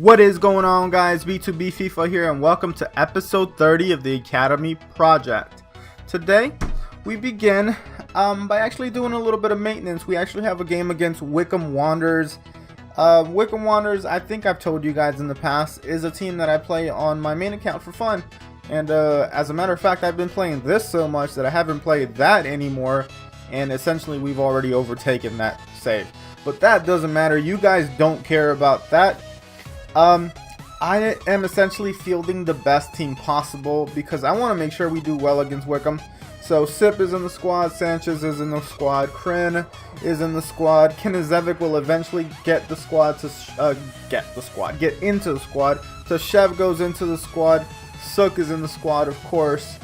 What is going on, guys? B2B FIFA here, and welcome to episode 30 of the Academy Project. Today we begin by actually doing a little bit of maintenance. We actually have a game against Wycombe Wanderers. Wycombe Wanderers, I think I've told you guys in the past, is a team that I play on my main account for fun. And as a matter of fact, I've been playing this so much that I haven't played that anymore, and essentially we've already overtaken that save. But that doesn't matter. You guys don't care about that. I am essentially fielding the best team possible because I want to make sure we do well against Wycombe. So Sip is in the squad, Sanchez is in the squad, Krin is in the squad, Kenizevic will eventually get into the squad. Tashev goes into the squad, Suk is in the squad, of course.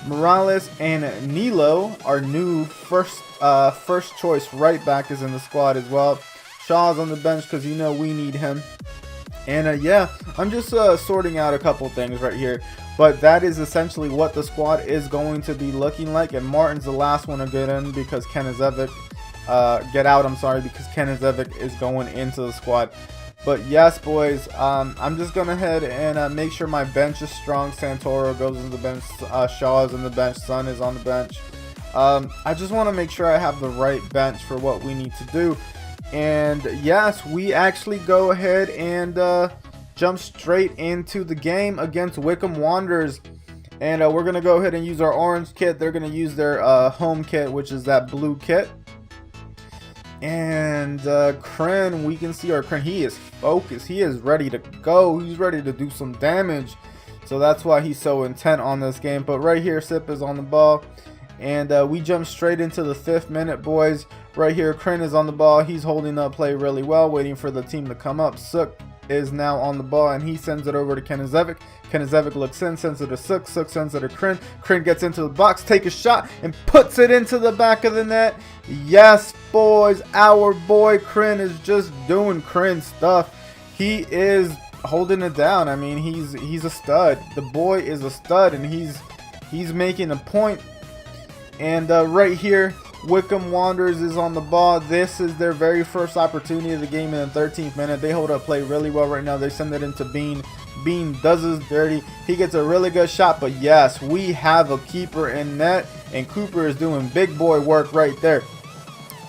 Morales and Nilo, our new first choice right back, is in the squad as well. Shaw's on the bench because you know we need him. And yeah, I'm just sorting out a couple things right here, but that is essentially what the squad is going to be looking like. And Martin's the last one to get in because Kenizevic because Kenizevic is going into the squad. But yes, boys, I'm just gonna head and make sure my bench is strong. Santoro goes into the bench, Shaw is in the bench, Sun is on the bench. I just want to make sure I have the right bench for what we need to do. And yes, we actually go ahead and jump straight into the game against Wycombe Wanderers. And we're going to go ahead and use our orange kit. They're going to use their home kit, which is that blue kit. And Kren, we can see our Kren. He is focused. He is ready to go. He's ready to do some damage. So that's why he's so intent on this game. But right here, Sip is on the ball. And we jump straight into the 5th minute, boys. Right here, Krin is on the ball. He's holding up play really well, waiting for the team to come up. Suk is now on the ball, and he sends it over to Kenizevic. Kenizevic looks in, sends it to Suk. Suk sends it to Krin. Krin gets into the box, takes a shot, and puts it into the back of the net. Yes, boys, our boy Krin is just doing Krin stuff. He is holding it down. I mean, he's a stud. The boy is a stud, and he's making a point. And right here, Wycombe Wanderers is on the ball. This is their very first opportunity of the game in the 13th minute. They hold up play really well right now. They send it into Bean. Bean does his dirty. He gets a really good shot. But yes, we have a keeper in net. And Cooper is doing big boy work right there.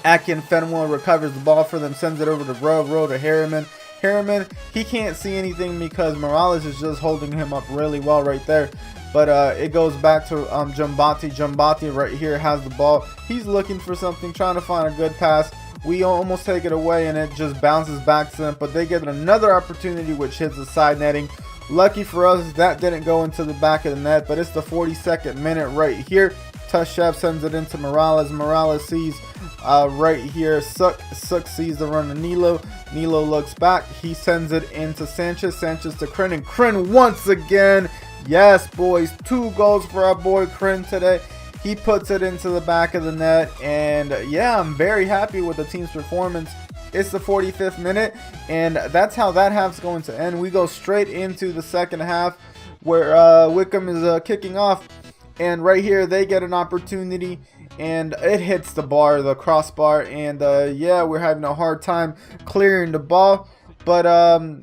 Akin Fenwell recovers the ball for them. Sends it over to Rowe to Harriman. Harriman, he can't see anything because Morales is just holding him up really well right there. But it goes back to Jumbati. Jumbati right here has the ball. He's looking for something, trying to find a good pass. We almost take it away, and it just bounces back to them. But they get another opportunity, which hits the side netting. Lucky for us, that didn't go into the back of the net. But it's the 42nd minute right here. Tashev sends it into Morales. Morales sees right here. Suk sees the run of Nilo. Nilo looks back. He sends it into Sanchez. Sanchez to Krin. And Krin once again. Yes, boys, 2 goals for our boy Krin today. He puts it into the back of the net, and yeah, I'm very happy with the team's performance. It's the 45th minute, and that's how that half's going to end. We go straight into the second half where Wycombe is kicking off, and right here they get an opportunity, and it hits the crossbar, and yeah, we're having a hard time clearing the ball. But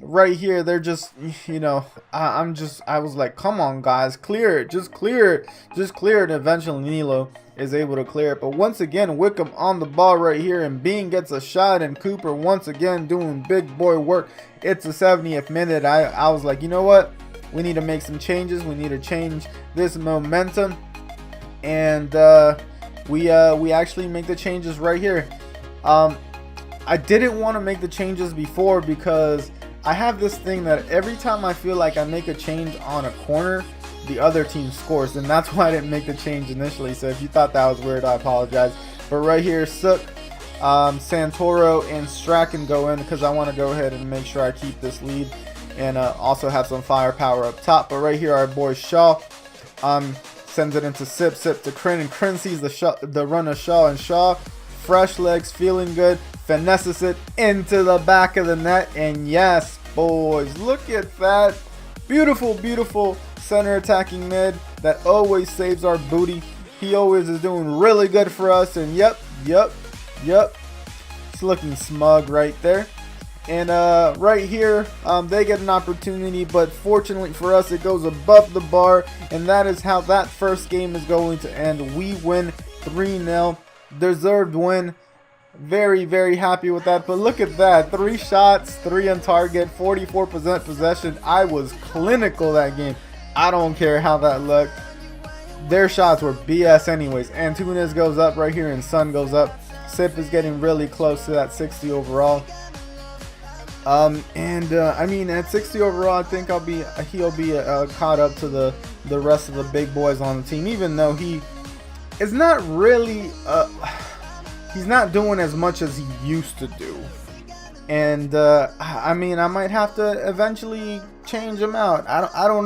right here, they're just, you know, I was like, come on, guys, clear it, just clear it. And eventually Nilo is able to clear it. But once again, Wycombe on the ball right here, and Bean gets a shot, and Cooper once again doing big boy work. It's the 70th minute. I was like, you know what? We need to make some changes. We need to change this momentum. And we actually make the changes right here. I didn't want to make the changes before because I have this thing that every time I feel like I make a change on a corner, the other team scores, and that's why I didn't make the change initially. So if you thought that was weird, I apologize. But right here, Suk, Santoro, and Strachan go in because I want to go ahead and make sure I keep this lead and also have some firepower up top. But right here, our boy Shaw sends it into Sip to Krin, and Krin sees the run of Shaw, and Shaw, fresh legs, feeling good, finesses it into the back of the net. And yes, boys, look at that. Beautiful, beautiful center attacking mid that always saves our booty. He always is doing really good for us. And yep, he's looking smug right there. And right here, they get an opportunity, but fortunately for us, it goes above the bar, and that is how that first game is going to end. We win 3-0, deserved win. Very, very happy with that. But look at that, 3 shots, 3 on target, 44% possession. I was clinical that game. I don't care how that looked. Their shots were BS anyways. Antunes goes up right here, and Sun goes up. Sip is getting really close to that 60 overall. I mean, at 60 overall, I think he'll be caught up to the rest of the big boys on the team, even though he is not really he's not doing as much as he used to do. And I mean, I might have to eventually change him out. I don't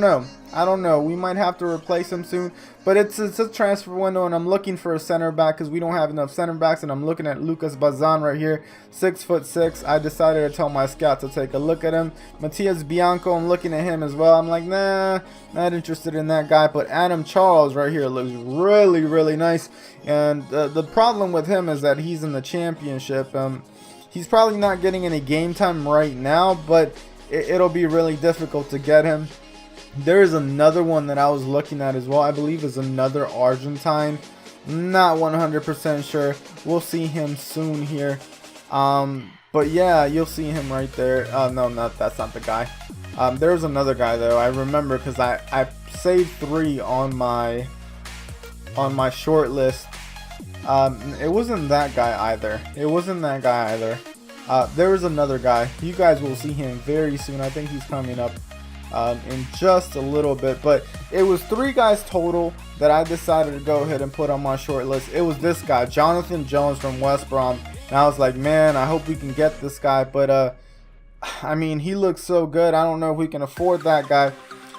know. We might have to replace him soon. But it's a transfer window, and I'm looking for a center back because we don't have enough center backs. And I'm looking at Lucas Bazan right here, 6'6". I decided to tell my scout to take a look at him. Matias Bianco, I'm looking at him as well. I'm like, nah, not interested in that guy. But Adam Charles right here looks really, really nice. And the problem with him is that he's in the championship. He's probably not getting any game time right now, but it'll be really difficult to get him. There is another one that I was looking at as well. I believe is another Argentine. Not 100% sure. We'll see him soon here. But yeah, you'll see him right there. No, that's not the guy. There's another guy though. I remember because I saved 3 on my short list. It wasn't that guy either. There was another guy. You guys will see him very soon. I think he's coming up in just a little bit. But it was 3 guys total that I decided to go ahead and put on my short list. It was this guy, Jonathan Jones from West Brom. And I was like, man, I hope we can get this guy. But I mean, he looks so good. I don't know if we can afford that guy.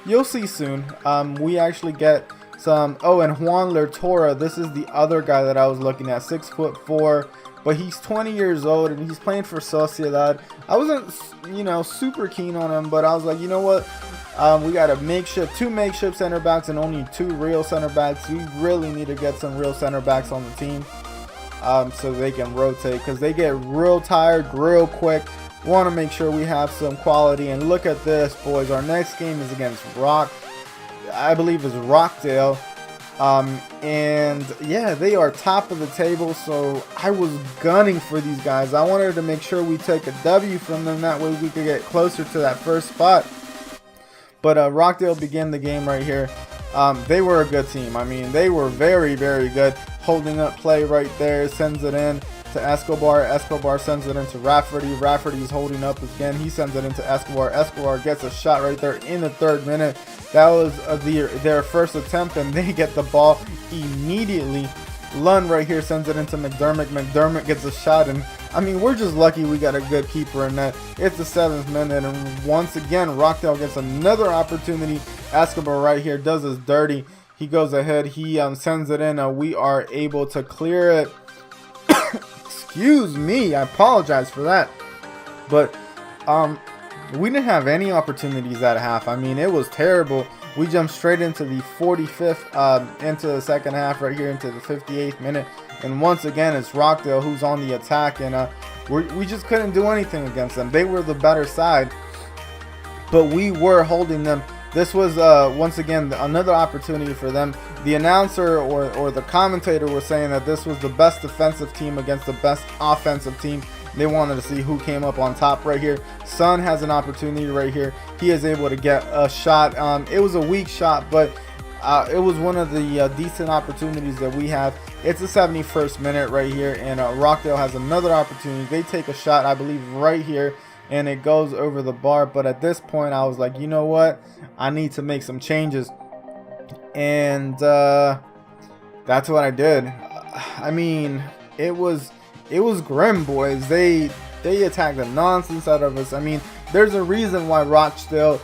You'll see soon. We actually get some. Oh, and Juan Lertora. This is the other guy that I was looking at, 6'4". But he's 20 years old and he's playing for Sociedad. I wasn't, super keen on him, but I was like, you know what? We got a 2 makeshift center backs and only 2 real center backs. We really need to get some real center backs on the team so they can rotate because they get real tired real quick. Want to make sure we have some quality. And look at this, boys. Our next game is against I believe is Rockdale. And yeah, they are top of the table, so I was gunning for these guys. I wanted to make sure we take a W from them, that way we could get closer to that first spot. But Rockdale began the game right here. They were a good team. I mean, they were very, very good. Holding up play right there, sends it in to Escobar. Escobar sends it into Rafferty. Rafferty's holding up again. He sends it into Escobar. Escobar gets a shot right there in the 3rd minute. That was their first attempt, and they get the ball immediately. Lund right here sends it into McDermott. McDermott gets a shot, and I mean, we're just lucky we got a good keeper in net. It's the 7th minute, and once again, Rockdale gets another opportunity. Escobar right here does us dirty. He goes ahead. He sends it in. We are able to clear it. Excuse me. I apologize for that. But we didn't have any opportunities at half. I mean, it was terrible. We jumped straight into the 45th, into the second half right here, into the 58th minute. And once again, it's Rockdale who's on the attack. And we just couldn't do anything against them. They were the better side. But we were holding them. This was, once again, another opportunity for them. The announcer or the commentator was saying that this was the best defensive team against the best offensive team. They wanted to see who came up on top right here. Sun has an opportunity right here. He is able to get a shot. It was a weak shot, but it was one of the decent opportunities that we have. It's the 71st minute right here, and Rockdale has another opportunity. They take a shot, I believe, right here, and it goes over the bar. But at this point, I was like, you know what? I need to make some changes. And that's what I did. I mean, it was grim, boys. They attacked the nonsense out of us. I mean, there's a reason why Rockdale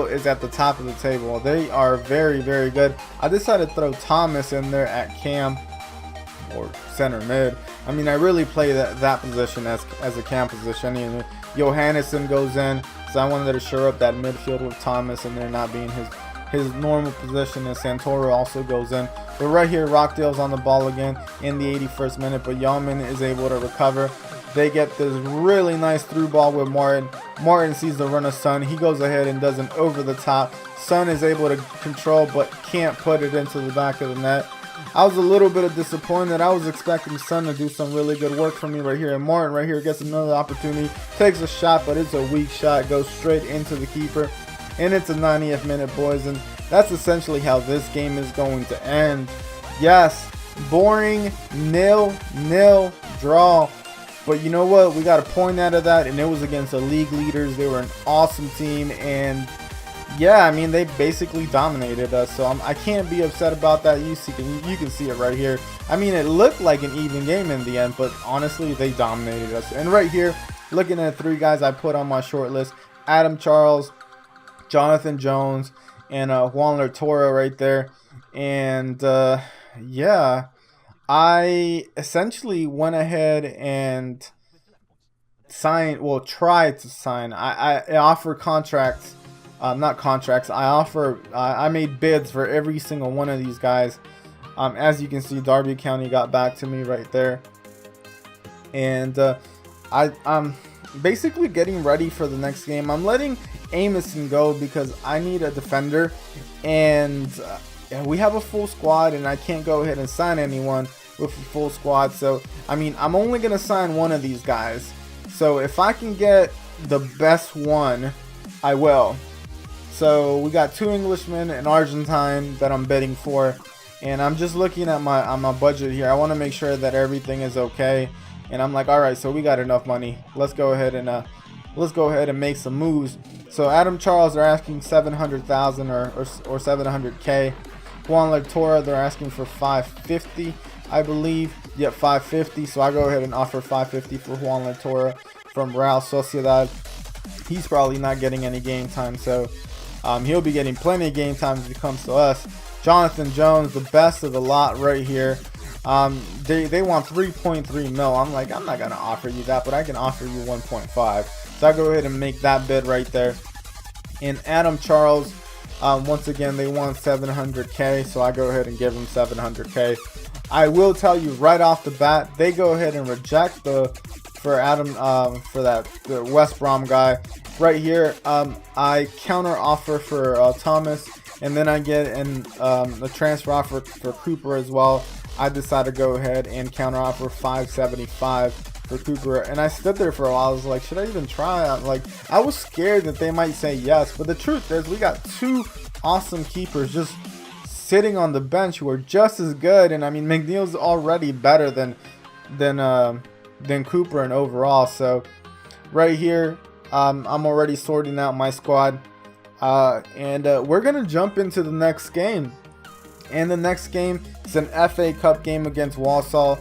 is at the top of the table. They are very, very good. I decided to throw Thomas in there at cam or center mid. I mean, I really play that position as a cam position. And Johannesson goes in, so I wanted to shore up that midfield with Thomas and there not being his normal position, and Santoro also goes in. But right here, Rockdale's on the ball again in the 81st minute, but Yeoman is able to recover. They get this really nice through ball with Martin. Martin sees the run of Son. He goes ahead and does an over the top. Son is able to control but can't put it into the back of the net. I was a little bit disappointed. I was expecting Son to do some really good work for me right here. And Martin right here gets another opportunity. Takes a shot, but it's a weak shot. Goes straight into the keeper. And it's a 90th minute, boys. And that's essentially how this game is going to end. Yes, boring 0-0 draw. But you know what? We got a point out of that, and it was against the league leaders. They were an awesome team, and yeah, I mean, they basically dominated us. So I can't be upset about that. You can see it right here. I mean, it looked like an even game in the end, but honestly, they dominated us. And right here, looking at 3 guys I put on my short list: Adam Charles, Jonathan Jones, and Juan Latorre right there. And yeah, I essentially went ahead and tried to sign. I offer contracts, not contracts. I made bids for every single one of these guys. As you can see, Derby County got back to me right there, and I'm basically getting ready for the next game. I'm letting Amison go because I need a defender, and we have a full squad, and I can't go ahead and sign anyone with a full squad. So I mean, I'm only gonna sign one of these guys. So if I can get the best one, I will. So we got 2 Englishmen and Argentine that I'm bidding for, and I'm just looking at my budget here. I want to make sure that everything is okay, and I'm like, all right, so we got enough money. Let's go ahead and make some moves. So Adam Charles, they're asking 700,000 or 700K. Juan Latorre, they're asking for 550, I believe. Yep, 550. So I go ahead and offer 550 for Juan Latorre from Real Sociedad. He's probably not getting any game time, so he'll be getting plenty of game time if he comes to us. Jonathan Jones, the best of the lot right here. They want 3.3 mil. I'm like, I'm not gonna offer you that, but I can offer you 1.5. So I go ahead and make that bid right there. And Adam Charles, once again, they want 700K, so I go ahead and give them 700K. I will tell you right off the bat, they go ahead and reject the West Brom guy right here. I counter offer for Thomas, and then I get a transfer offer for Cooper as well. I decided to go ahead and counter offer 575 for Cooper, and I stood there for a while. I was like, should I even try? I was scared that they might say yes, but the truth is we got 2 awesome keepers just sitting on the bench who are just as good. And I mean, McNeil's already better than Cooper and overall. So right here, I'm already sorting out my squad, and we're gonna jump into the next game. And the next game is an FA Cup game against Walsall.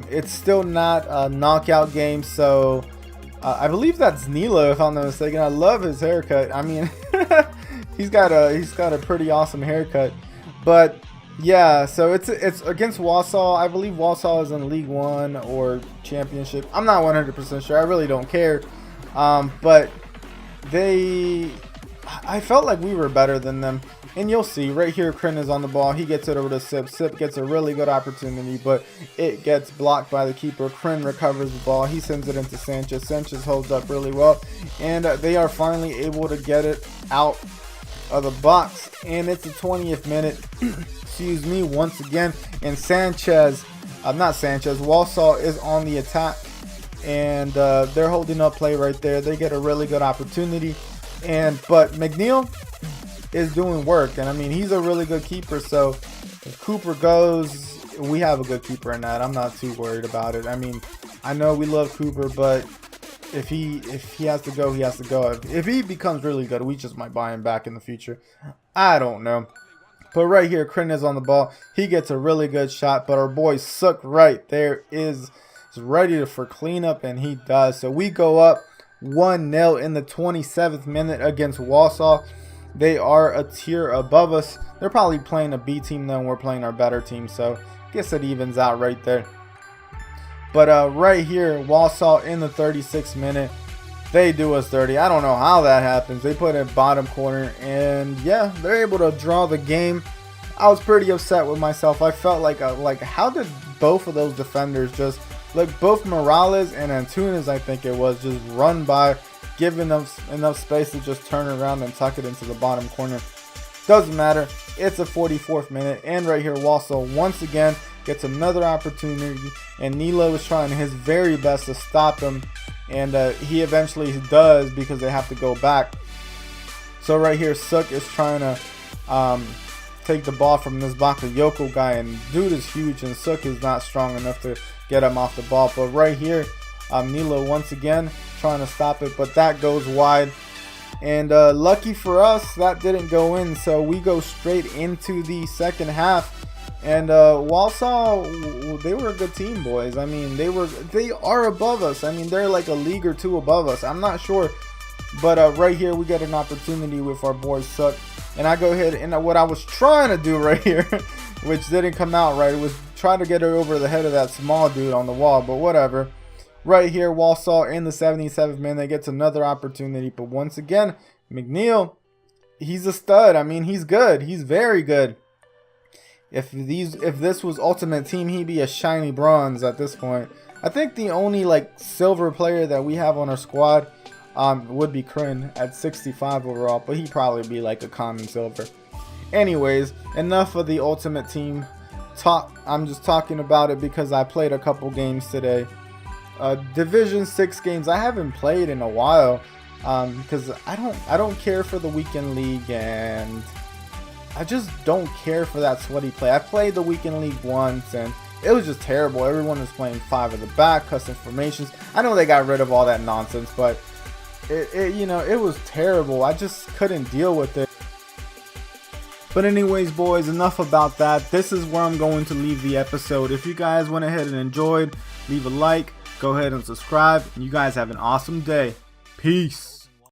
It's still not a knockout game, so I believe that's Nilo, if I'm not mistaken. I love his haircut. I mean, he's got a pretty awesome haircut. But yeah, so it's against Walsall. I believe Walsall is in League 1 or Championship. I'm not 100% sure. I really don't care. But I felt like we were better than them. And you'll see right here, Crin is on the ball. He gets it over to Sip. Sip gets a really good opportunity, but it gets blocked by the keeper. Crin recovers the ball. He sends it into Sanchez. Sanchez holds up really well, and they are finally able to get it out of the box. And it's the 20th minute. Excuse me, once again. And Walsall is on the attack, and they're holding up play right there. They get a really good opportunity, but McNeil is doing work, and I mean, he's a really good keeper. So if Cooper goes, we have a good keeper in that. I'm not too worried about it. I mean, I know we love Cooper, but if he has to go, he has to go. If he becomes really good, we just might buy him back in the future. I don't know. But right here, Crin is on the ball. He gets a really good shot, but our boy Sook right there is ready for cleanup, and he does. So we go up 1-0 in the 27th minute against Walsall. They are a tier above us. They're probably playing a B team, then we're playing our better team. So I guess it evens out right there. But right here, Walsall in the 36th minute, they do us dirty. I don't know how that happens. They put it bottom corner, and yeah, they're able to draw the game. I was pretty upset with myself. I felt like how did both of those defenders just like both Morales and Antunes, I think it was, just run by, giving them enough space to just turn around and tuck it into the bottom corner. Doesn't matter. It's a 44th minute, and right here Walsall once again gets another opportunity, and Nilo is trying his very best to stop him, and he eventually does, because they have to go back. So right here Suk is trying to take the ball from this Bakayoko guy, and dude is huge, and Suk is not strong enough to get him off the ball. But right here Nilo once again trying to stop it, but that goes wide. And lucky for us, that didn't go in, so we go straight into the second half. And Walsall, they were a good team, boys. I mean, they are above us. I mean, they're like a league or two above us. I'm not sure, but right here we get an opportunity with our boy Suk, and I go ahead and what I was trying to do right here, which didn't come out right, was try to get it over the head of that small dude on the wall, but whatever. Right here, Walsall in the 77th minute gets another opportunity, but once again, McNeil, he's a stud. I mean, he's good. He's very good. If this was Ultimate Team, he'd be a shiny bronze at this point. I think the only like silver player that we have on our squad would be Kryn at 65 overall, but he'd probably be like a common silver. Anyways, enough of the Ultimate Team talk. I'm just talking about it because I played a couple games today. Division 6 games I haven't played in a while, because I don't care for the weekend league, and I just don't care for that sweaty play. I played the weekend league once and it was just terrible. Everyone was playing 5 at the back, custom formations. I know they got rid of all that nonsense, but it was terrible. I just couldn't deal with it. But anyways, boys, enough about that. This is where I'm going to leave the episode. If you guys went ahead and enjoyed, leave a like, go ahead and subscribe. You guys have an awesome day. Peace.